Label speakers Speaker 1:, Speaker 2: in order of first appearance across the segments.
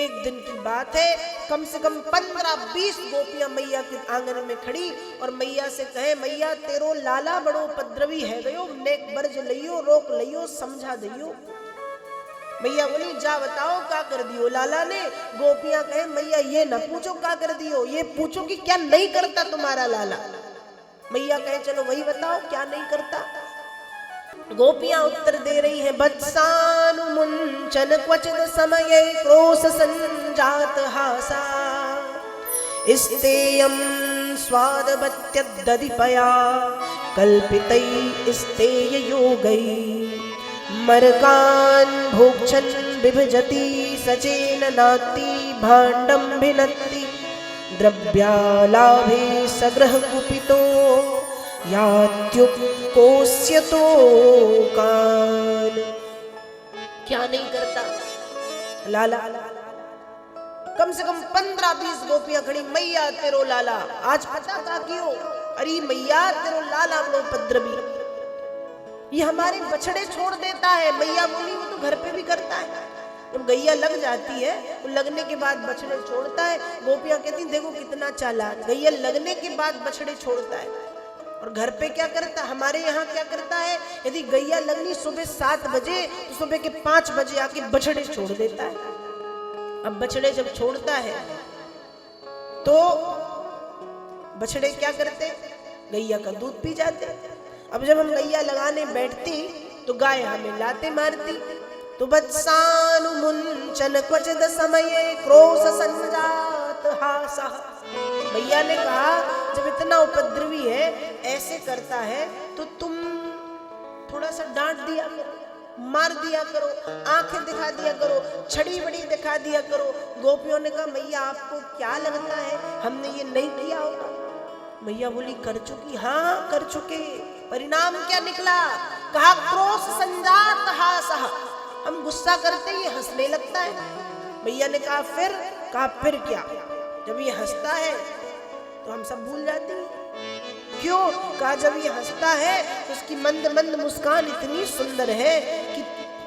Speaker 1: एक दिन की बात है, कम से कम 15-20 गोपियां मैया के आंगन में खड़ी और मैया से कहे, मैया तेरो लाला बड़ो उपद्रवी है गयो, नेक बरज लियो, रोक लियो, समझा दियो। मैया बोली जा बताओ क्या कर दियो लाला ने। गोपियां कहे मैया ये न पूछो क्या कर दियो, ये पूछो कि क्या नहीं करता तुम्हारा लाला। मैया कहे चलो वही बताओ क्या नहीं करता। गोपियां उत्तर दे रही हैं, बत्सानुमुंचन क्वचिद समये क्रोश संजात हासा, इस्तेयं स्वादवत्यदधिपया कल्पितै इस्तेय योगै, मरकान् भोक्षन् विभजति सचेन नाति भाण्डं भिनत्ति, द्रव्यालाभे सग्रह कुपितो यात्युक्कोस्यतो कान। क्या नहीं करता लाला। कम से कम 15-20 गोपियां खड़ी, मैया तेरो लाला आज पता था क्यों। अरे मैया तेरो लाला बड़ो उपद्रवी, ये हमारे बछड़े छोड़ देता है। मैया बोली वो तो घर पे भी करता है, जब गैया लग जाती है तो लगने के बाद बछड़े छोड़ता है। गोपियां कहती देखो कितना चालाक, गैया लगने के बाद बछड़े छोड़ता है। और घर पे क्या करता, हमारे यहाँ क्या करता है, यदि गैया लगनी सुबह 7 बजे तो सुबह के 5 बजे आके बछड़े छोड़ देता है। अब बछड़े जब छोड़ता है तो बछड़े क्या करते, गैया का दूध पी जाते। अब जब हम गैया लगाने बैठती तो गाय हमें लाते मारती। तो बत्सानुमुंचन क्वचिद समये क्रोश संजात हासा। भैया ने कहा जब इतना उपद्रवी है, ऐसे करता है तो तुम थोड़ा सा डांट दिया करो, मार दिया करो, आंखें दिखा दिया करो, छड़ी बड़ी दिखा दिया करो। गोपियों ने कहा मैया आपको क्या लगता है हमने ये नहीं किया होगा। मैया बोली कर चुकी, हाँ कर चुके। परिणाम क्या निकला, कहा क्रोश संजात हासा, हम गुस्सा करते ही हंसने लगता है। मैया ने कहा फिर, कहा फिर क्या, जब ये हंसता है तो हम सब भूल जाते हैं। क्यों, कहा जब ये हंसता है तो उसकी मंद मंद मुस्कान इतनी सुंदर है कि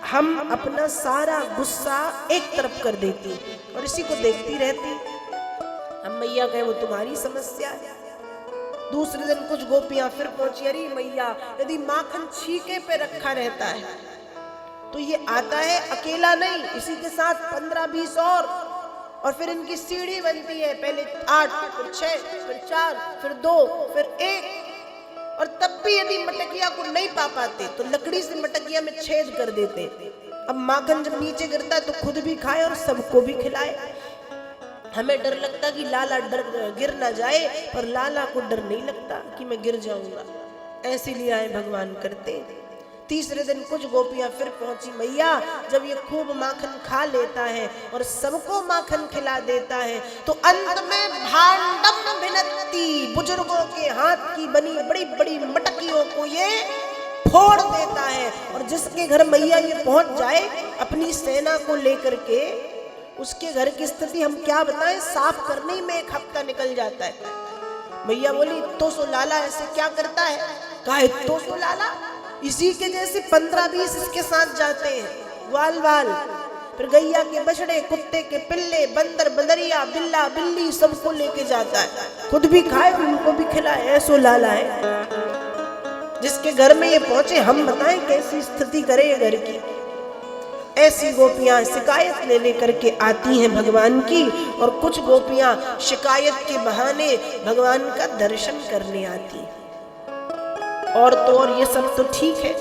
Speaker 1: हम अपना सारा गुस्सा एक तरफ कर देती और इसी को देखती रहती। हम मैया कहे वो तुम्हारी समस्या है। दूसरे दिन कुछ गोपियां फिर पहुंची, अरे मैया यदि माखन छीके पे रखा रहता है तो ये आता है अकेला नहीं, इसी के साथ 15-20 और फिर इनकी सीढ़ी बनती है, पहले 8 फिर 6 फिर 4 फिर 2 फिर 1। और तब भी यदि मटकिया को नहीं पा पाते तो लकड़ी से मटकिया में छेद कर देते। अब माखन जब नीचे गिरता तो खुद भी खाए और सबको भी खिलाए। हमें डर लगता कि लाला गिर ना जाए, पर लाला को डर नहीं लगता कि मैं गिर जाऊंगा, ऐसे लिए आए भगवान करते। तीसरे दिन कुछ गोपियां फिर पहुंची, मैया जब ये खूब माखन खा लेता है और सबको माखन खिला देता है तो अंत में भांडम भिनत्ति, बुजुर्गों के हाथ की बनी बड़ी बड़ी मटकियों को ये फोड़ देता है। और जिसके घर मैया ये पहुंच जाए अपनी सेना को लेकर के, उसके घर की स्थिति हम क्या बताएं, साफ करने में 1 हफ्ता निकल जाता है। मैया बोली तो सो लाला ऐसे क्या करता है, कहा तो सो लाला इसी के जैसे 15-20 इसके साथ जाते हैं, वाल वाल। फिर गैया के बछड़े, कुत्ते के पिल्ले, बंदर बंदरिया, बिल्ला बिल्ली सबको लेके जाता है, खुद भी खाए और उनको भी खिलाए। ऐसो लाला है जिसके घर में ये पहुंचे, हम बताएं कैसी स्थिति करे घर की। ऐसी गोपियां शिकायत ले लेकर के आती हैं भगवान की, और कुछ गोपियां शिकायत के बहाने भगवान का दर्शन करने आती। और तो और ये सब तो ठीक है,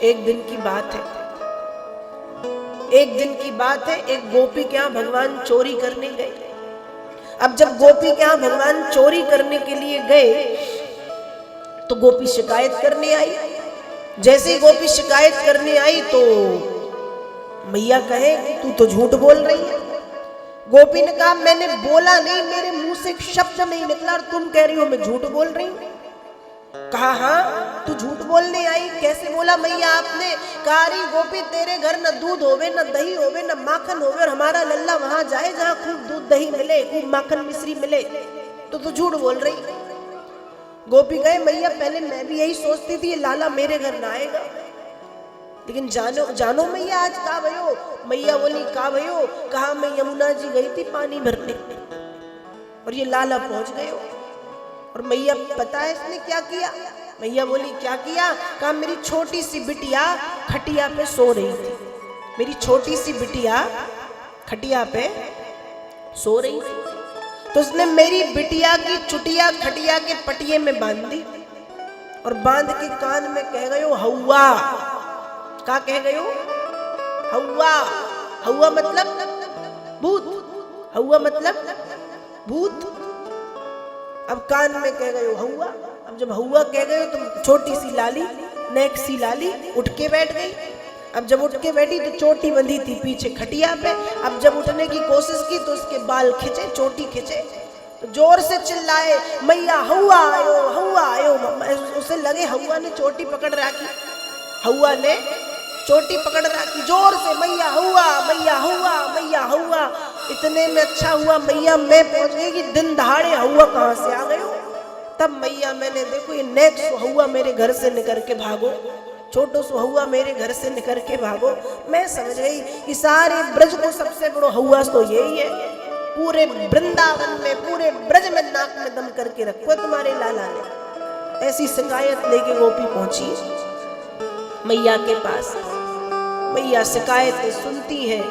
Speaker 1: एक दिन की बात है, एक दिन की बात है, एक गोपी के यहाँ भगवान चोरी करने गए। अब जब गोपी के यहाँ भगवान चोरी करने के लिए गए तो गोपी शिकायत करने आई। जैसे ही गोपी शिकायत करने आई तो मैया कहे तू तो झूठ बोल रही है। गोपी ने कहा मैंने बोला नहीं, मेरे मुंह से एक शब्द नहीं निकला और तुम कह रही हो मैं झूठ बोल रही हूँ। कहा हाँ तू झूठ बोलने आई, कैसे बोला मैया आपने। कहा रही गोपी तेरे घर न दूध होवे न दही होवे न माखन होवे, और हमारा लल्ला वहां जाए जहाँ खूब दूध दही मिले, खूब माखन मिश्री मिले, तो तू झूठ बोल रही। गोपी कहे मैया पहले मैं भी यही सोचती थी ये लाला मेरे घर ना आएगा, लेकिन जानो जानो मैया आज का भयो? मैया बोली का भयो? कहा मैं यमुना जी गई थी पानी भरने और ये लाला पहुंच गए। और मैया पता है इसने क्या किया? मैया बोली क्या किया? कहा मेरी छोटी सी बिटिया खटिया पे सो रही थी, मेरी छोटी सी बिटिया खटिया पे सो रही थी, तो उसने मेरी बिटिया की चुटिया खटिया के पटिये में बांध दी और बांध के कान में कह गयो हौवा। क्या कह गयो? हौवा। हौवा मतलब भूत, हौवा मतलब भूत। अब कान में कह गयो हौवा। अब जब हौवा कह गयो तो छोटी सी लाली, नेक सी लाली उठ के बैठ गई। अब जब उठ के बैठी तो चोटी बंधी थी पीछे खटिया पे। अब जब उठने की कोशिश की तो उसके बाल खिंचे, चोटी खिंचे, तो जोर से चिल्लाए मैया हौवा आयो, हौवा आयो। उसे लगे हौवा ने चोटी पकड़ रखी, हौवा ने चोटी पकड़ रखी, जोर से मैया हौवा, मैया हौवा, मैया हौवा। इतने में अच्छा हुआ मैया मैं पहुंच गई कि दिन दहाड़े हौवा कहाँ से आ गए। तब मैया मैंने देखो ये नेक्स्ट हौवा मेरे घर से निकल के भागो, छोटो सो हौवा मेरे घर से निकल के भागो। मैं समझ गई कि सारे ब्रज को सबसे बड़ो हौवा तो यही है। पूरे वृंदावन में, पूरे ब्रज में नाक में दम करके रखो तुम्हारे लाला ने। ऐसी शिकायत लेके गोपी पहुंची मैया के पास। मैया शिकायतें सुनती है,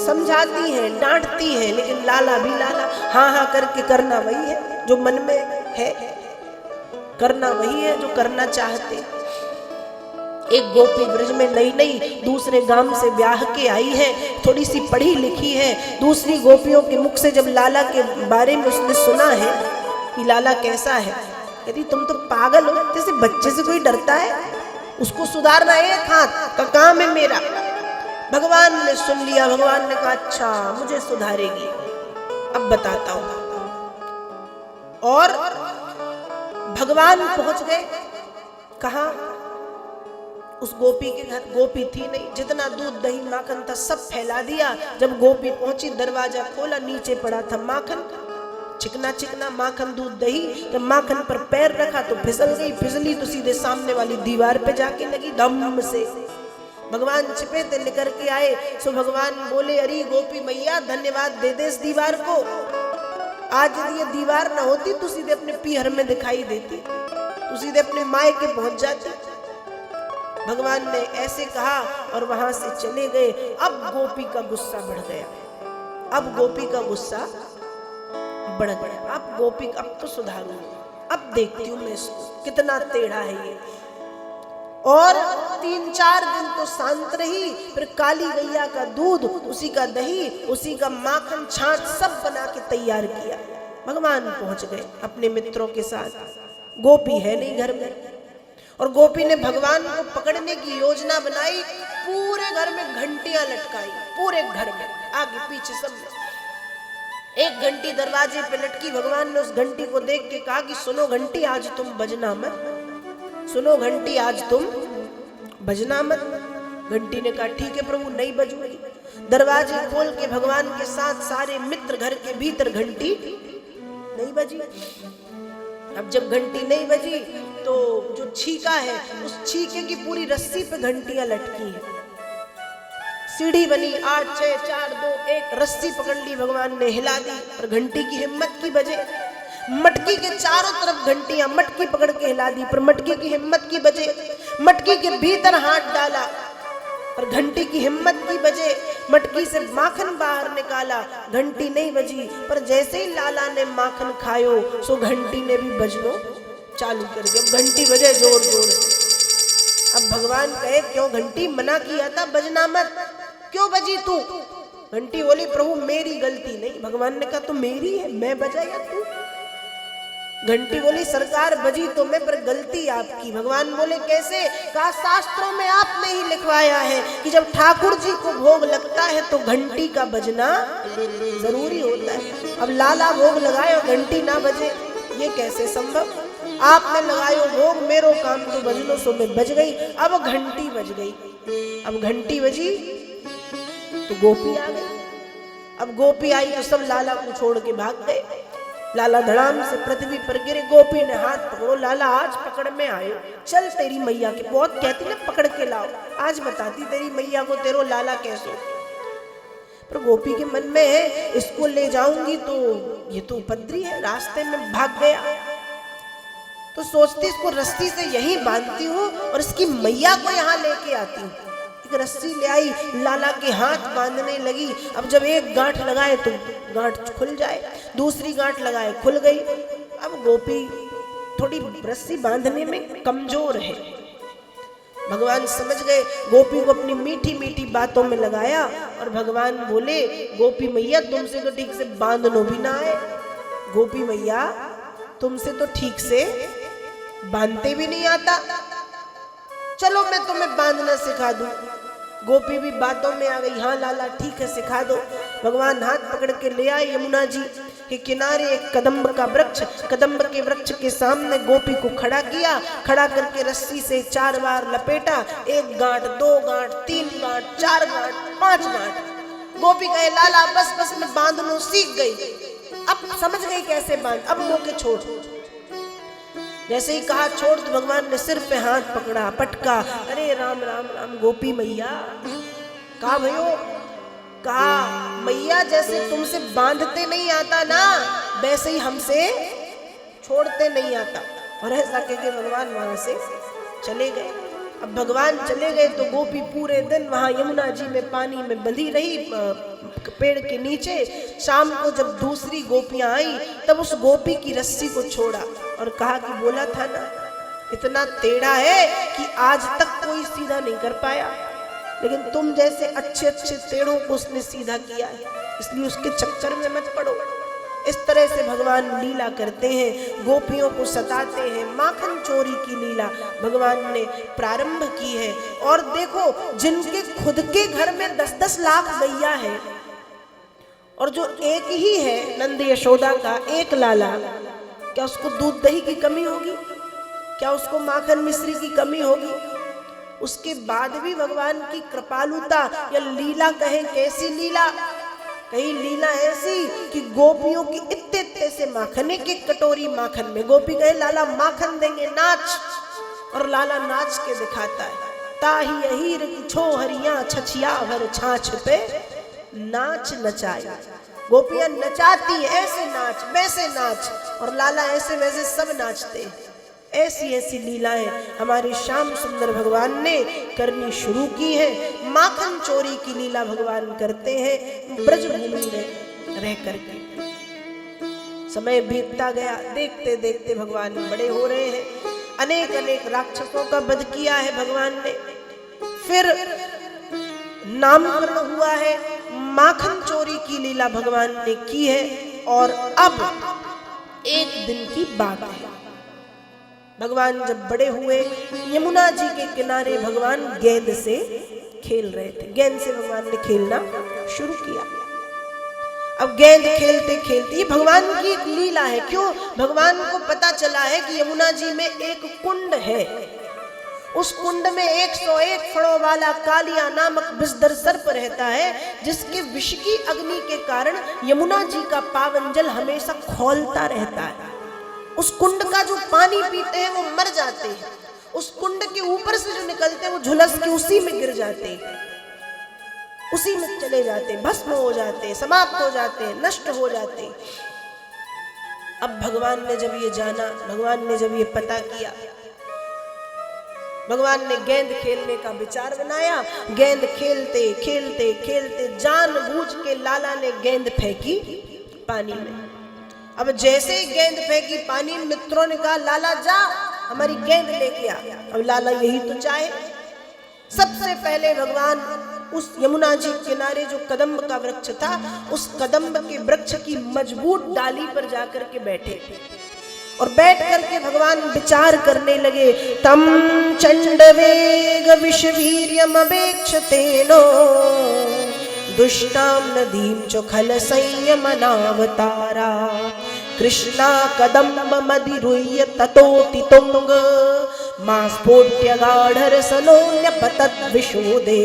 Speaker 1: समझाती है, डांटती है, लेकिन लाला भी लाला, हाँ हाँ करके करना वही है जो मन में है, करना वही है जो करना चाहते। एक गोपी ब्रज में नई नई दूसरे गांव से ब्याह के आई है, थोड़ी सी पढ़ी लिखी है। दूसरी गोपियों के मुख से जब लाला के बारे में उसने सुना है कि लाला कैसा है, कहती तुम तो पागल हो, जैसे बच्चे से कोई डरता है, उसको सुधारना एक हाथ का काम है मेरा। भगवान ने सुन लिया, भगवान ने कहा अच्छा मुझे सुधारेगी, अब बताता हूं। और भगवान पहुंच गए कहा? उस गोपी के घर। गोपी थी नहीं, जितना दूध दही माखन था सब फैला दिया। जब गोपी पहुंची दरवाजा खोला, नीचे पड़ा था माखन, चिकना चिकना माखन दूध दही। जब माखन पर पैर रखा तो फिसल गई, फिसली तो सीधे सामने वाली दीवार पे जाके लगी धम से। भगवान छिपे थे निकल के आए, सो भगवान बोले अरे गोपी मैया धन्यवाद दे दे इस दीवार को। आज यदि ये दीवार न होती तो सीधे अपने पीहर में दिखाई देती, तो सीधे अपने मायके पहुंच जाती। भगवान ने ऐसे कहा और वहां से चले गए। अब गोपी का गुस्सा बढ़ गया, अब गोपी का गुस्सा बढ़ गया। अब गोपी अब तो सुधारू, अब देखती हूँ मैं इसको कितना टेढ़ा है ये। और 3-4 दिन तो शांत रही, फिर काली गैया का दूध, उसी का दही, उसी का माखन छाछ सब बना के तैयार किया। भगवान पहुंच गए अपने मित्रों के साथ। गोपी है नहीं घर में, और गोपी ने भगवान को पकड़ने की योजना बनाई। पूरे घर में घंटियां लटकाई, पूरे घर में आगे पीछे सब में। एक घंटी दरवाजे पे लटकी। भगवान ने उस घंटी को देख के कहा कि सुनो घंटी आज तुम बजना मत, सुनो घंटी आज तुम बजना मत। घंटी ने कहा ठीक है प्रभु नहीं बजूंगी। दरवाजे खोल के भगवान के साथ सारे मित्र घर के भीतर, घंटी नहीं बजी। अब जब घंटी नहीं बजी तो जो छीका है उस छीके की पूरी रस्सी पे घंटियां लटकी है। सीढ़ी बनी 8 6 4 2 1, रस्सी पकड़ ली भगवान ने, हिला दी और घंटी की हिम्मत की बजे। मटकी के चारों तरफ घंटियां, मटकी पकड़ के हिला दी पर मटकी की हिम्मत की बजे। मटकी के भीतर हाथ डाला और घंटी की हिम्मत की बजे। मटकी से माखन बाहर निकाला, घंटी नहीं बजी। पर जैसे ही लाला ने माखन खायो सो घंटी ने भी बजनो चालू कर दिया। घंटी बजे जोर जोर से। अब भगवान कहे क्यों घंटी मना किया था बजना मत, क्यों बजी तू? घंटी बोली प्रभु मेरी गलती नहीं। भगवान ने कहा तो मेरी है, मैं बजाया तू? घंटी बोली सरकार बजी तो मैं, पर गलती आपकी। भगवान बोले कैसे? कहा शास्त्रों में आपने ही लिखवाया है कि जब ठाकुर जी को भोग लगता है तो घंटी का बजना जरूरी होता है। अब लाला भोग लगाए और घंटी ना बजे, ये कैसे संभव? आपने लगायो भोग, मेरो काम तो बजनो, सो मैं बज गई। अब घंटी बज गई। अब घंटी बजी तो गोपी आ गई। अब गोपी आई तो सब लाला को छोड़ के भाग गए। लाला धड़ाम से पृथ्वी पर गिरे। गोपी ने हाथ पकड़ो, लाला आज पकड़ में आए, चल तेरी मैया के, बहुत कहती ना पकड़ के लाओ, आज बताती तेरी मैया को तेरो लाला कैसो। पर गोपी के मन में है इसको ले जाऊंगी तो ये तो उपद्री है, रास्ते में भाग गया, तो सोचती इसको रस्सी से यहीं बांधती हूँ और इसकी मैया को यहाँ लेके आती हूँ। एक रस्सी ले आई, लाला के हाथ बांधने लगी। अब जब एक गांठ लगाए तो गांठ खुल जाए, दूसरी गांठ लगाए खुल गई। अब गोपी थोड़ी रस्सी बांधने में कमजोर है। भगवान समझ गए, गोपी को अपनी मीठी मीठी बातों में लगाया और भगवान बोले, गोपी मैया तुमसे तो ठीक से बांधनो भी ना आए, गोपी मैया तुमसे तो ठीक से बांधते भी नहीं आता, चलो मैं तुम्हें बांधना सिखा दूं। गोपी भी बातों में आ गई, हाँ लाला ठीक है सिखा दो। भगवान हाथ पकड़ के ले आए यमुना जी के किनारे एक कदम्ब का वृक्ष, कदम्ब के वृक्ष के सामने गोपी को खड़ा किया, खड़ा करके रस्सी से 4 बार लपेटा, 1 गांठ 2 गांठ 3 गांठ 4 गांठ 5 गांठ। गोपी कहे लाला बस बस मैं बांधनो सीख गई, अब समझ गई कैसे बांध, अब मोके छोड़। जैसे ही कहा छोड़ तो भगवान ने सिर पे हाथ पकड़ा, पटका, अरे राम राम राम गोपी मैया। कहा भयो, कहा मैया जैसे तुमसे बांधते नहीं आता ना, वैसे ही हमसे छोड़ते नहीं आता। और ऐसा कह के भगवान वहां से चले गए। अब भगवान चले गए तो गोपी पूरे दिन वहां यमुना जी में पानी में बंधी रही पेड़ के नीचे। शाम को जब दूसरी गोपियां आई तब उस गोपी की रस्सी को छोड़ा और कहा कि बोला था ना इतना टेढ़ा है कि आज तक कोई सीधा नहीं कर पाया, लेकिन तुम जैसे अच्छे अच्छे टेढ़ों को उसने सीधा किया है, इसलिए उसके चक्कर में मत पड़ो। इस तरह से भगवान लीला करते हैं, गोपियों को सताते हैं। माखन चोरी की लीला भगवान ने प्रारंभ की है। और देखो जिनके खुद के घर में 10-10 लाख गैया है और जो एक ही है नंद यशोदा का एक लाला, क्या उसको दूध दही की कमी होगी? क्या उसको माखन मिश्री की कमी होगी? उसके बाद भी भगवान की कृपालुता या लीला कहें कैसी लीला, कहीं लीला ऐसी कि गोपियों की इत्ते इत्ते से माखन, एक एक कटोरी माखन में। गोपी कहे लाला माखन देंगे नाच, और लाला नाच के दिखाता है। ताही अहीर की छो हरिया छछिया भर छाछ पे नाच नचाया। गोपियां नचाती ऐसे नाच वैसे नाच, और लाला ऐसे वैसे सब नाचते। ऐसी ऐसी लीलाएं हमारे श्याम सुंदर भगवान ने करनी शुरू की है। माखन चोरी की लीला भगवान करते हैं ब्रजभूमि में रह करके। समय बीतता गया, देखते देखते भगवान बड़े हो रहे हैं। अनेक अनेक राक्षसों का वध किया है भगवान ने। फिर नामकरण हुआ है, माखन चोरी की लीला भगवान ने की है। और अब एक दिन की बात है, भगवान जब बड़े हुए, यमुना जी के किनारे भगवान गेंद से खेल रहे थे। गेंद से भगवान ने खेलना शुरू किया। अब गेंद खेलते खेलते, ये भगवान की एक लीला है। क्यों? भगवान को पता चला है कि यमुना जी में एक कुंड है, उस कुंड में 101 फणों वाला कालिया नामक विषधर सर्प रहता है, जिसके विष की अग्नि के कारण यमुना जी का पावन जल हमेशा खौलता रहता है। उस कुंड का जो पानी पीते हैं वो मर जाते हैं, उस कुंड के ऊपर से जो निकलते हैं वो झुलस के उसी में गिर जाते हैं, उसी में चले जाते हैं, भस्म हो जाते हैं, समाप्त हो जाते हैं, नष्ट हो जाते हैं। अब भगवान ने जब ये जाना, भगवान ने जब ये पता किया, भगवान ने गेंद खेलने का विचार बनाया। गेंद खेलते खेलते खेलते जानबूझ के लाला ने गेंद फेंकी पानी में। अब जैसे ही गेंद फेंकी पानी, मित्रों ने कहा लाला जा हमारी गेंद लेके आ। अब लाला यही तो चाहे। सबसे पहले भगवान उस यमुना जी किनारे जो कदम्ब का वृक्ष था, उस कदम्ब के वृक्ष की मजबूत डाली पर जाकर के बैठे और बैठ करके भगवान विचार करने लगे। तम चंड वेग विषवीर्यमवेक्षतेनो दुष्टां नदीं च खल संयमनावतारा कृष्णा कदम्ब मदिरुह्य ततोति तुंग मां स्फोट्य गाढ़र सलोन्य पतत् विशोदे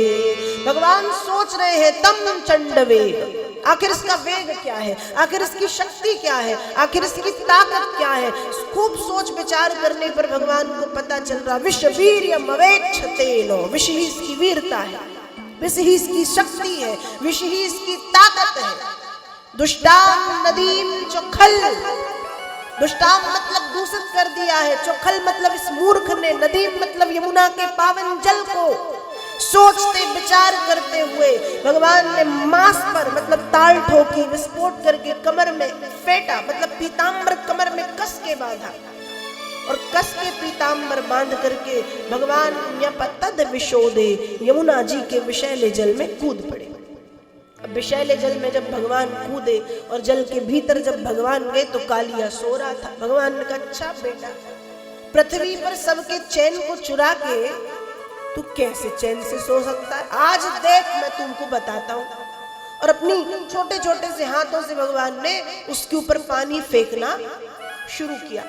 Speaker 1: भगवान सोच रहे हैं तम चंड वेग, आखिर इसका वेग क्या है, आखिर इसकी शक्ति क्या है, आखिर इसकी ताकत क्या है। खूब सोच विचार करने पर भगवान को पता चल रहा विश्व वीर्यम अवेक्षतेनो, विष ही इसकी वीरता है, विष ही इसकी शक्ति है, विष ही इसकी ताकत है। दुष्टाम नदीम चोखल, दुष्टाम मतलब दूषित कर दिया है, चोखल मतलब इस मूर्ख ने, नदीम मतलब यमुना के पावन जल को सोचते विचार करते हुए भगवान ने मांस पर मतलब ताल ठोकी, विस्फोट करके कमर में फेंटा, मतलब पीतांबर कमर में कस के बांधा और कस के पीतांबर बांध करके भगवान न्यपतद विशोदे, यमुना जी के विषैले जल में कूद पड़े। अब विषैले जल में जब भगवान कूदे और जल के भीतर जब भगवान गए तो कालिया सो रहा था। भगवान ने कहा अच्छा बेटा, पृथ्वी पर सबके चैन को चुरा के तू कैसे चैन से सो सकता है, आज देख मैं तुमको बताता हूँ। और अपनी छोटे छोटे से हाथों से भगवान ने उसके ऊपर पानी फेंकना शुरू किया।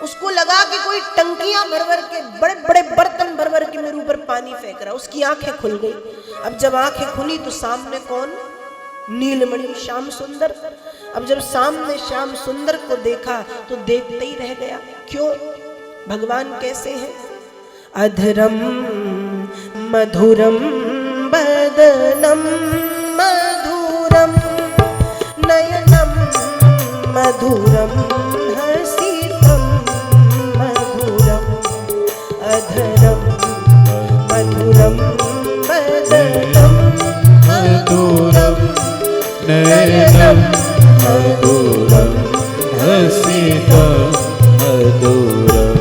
Speaker 1: उसको लगा कि कोई टंकियां भर भर के, बड़े बड़े बर्तन भर भर के मेरे ऊपर पानी फेंक रहा। उसकी आंखें खुल गई। अब जब आंखें खुली तो सामने कौन, नीलमणि श्याम सुंदर। अब जब सामने श्याम सुंदर को देखा तो देखते ही रह गया। क्यों, भगवान कैसे हैं। अधरम मधुरम बदनम मधुरम नयनम मधुरम हसितम मधुरम अधरम मधुरम बदनम मधुरम नयनम मधुरम हसितम मधुरम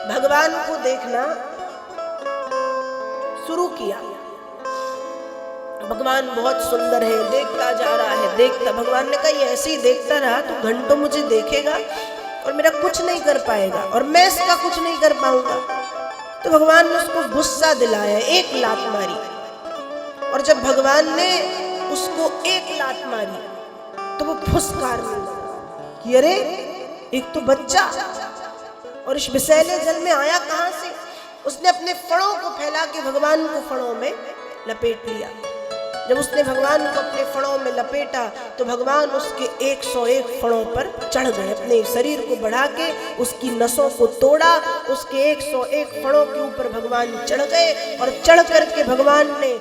Speaker 1: भगवान को देखना शुरू किया। भगवान बहुत सुंदर है, देखता जा रहा है, देखता। भगवान ने कहा ये ऐसे ही देखता रहा तो घंटों मुझे देखेगा और मेरा कुछ नहीं कर पाएगा और मैं इसका कुछ नहीं कर पाऊंगा। तो भगवान ने उसको गुस्सा दिलाया, एक लात मारी। और जब भगवान ने उसको एक लात मारी तो वो फुसकारने लगा कि अरे एक तो बच्चा और इस विषैले जल में आया कहां से। उसने अपने फणों को फैला के भगवान को फणों में लपेट लिया। जब उसने भगवान को अपने फणों में लपेटा तो भगवान उसके 101 फणों पर चढ़ गए। अपने शरीर को बढ़ा के उसकी नसों को तोड़ा, उसके 101 फणों के ऊपर भगवान चढ़ गए और चढ़ करके भगवान ने